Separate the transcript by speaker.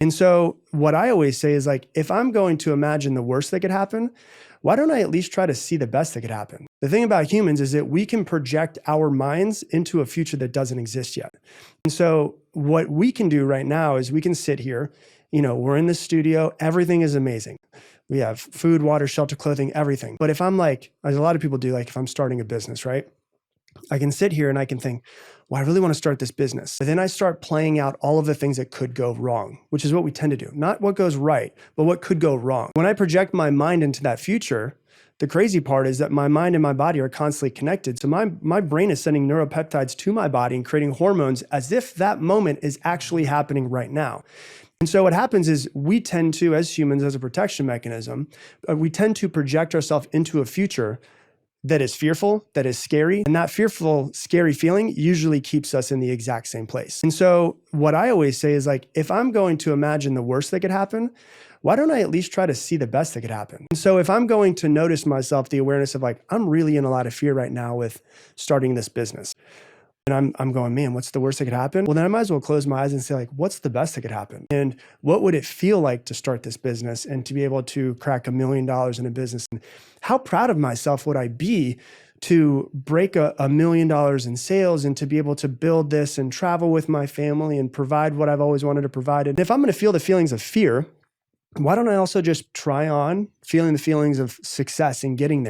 Speaker 1: And so what I always say is like, if I'm going to imagine the worst that could happen, why don't I at least try to see the best that could happen? The thing about humans is that we can project our minds into a future that doesn't exist yet. And so what we can do right now is we can sit here, we're in the studio, everything is amazing. We have food, water, shelter, clothing, everything. But if I'm like, as a lot of people do, like if I'm starting a business, right? I can sit here and I can think, well, I really want to start this business. But then I start playing out all of the things that could go wrong, which is what we tend to do. Not what goes right, but what could go wrong. When I project my mind into that future, the crazy part is that my mind and my body are constantly connected. So my brain is sending neuropeptides to my body and creating hormones as if that moment is actually happening right now. And so what happens is we tend to, as humans, as a protection mechanism, we tend to project ourselves into a future that is fearful, that is scary. And that fearful, scary feeling usually keeps us in the exact same place. And so what I always say is like, if I'm going to imagine the worst that could happen, why don't I at least try to see the best that could happen? And so if I'm going to notice myself, the awareness of like, I'm really in a lot of fear right now with starting this business. And I'm going, man, what's the worst that could happen? Well, then I might as well close my eyes and say like, what's the best that could happen? And what would it feel like to start this business and to be able to crack $1 million in a business? And how proud of myself would I be to break $1 million in sales and to be able to build this and travel with my family and provide what I've always wanted to provide? And if I'm going to feel the feelings of fear, why don't I also just try on feeling the feelings of success and getting there?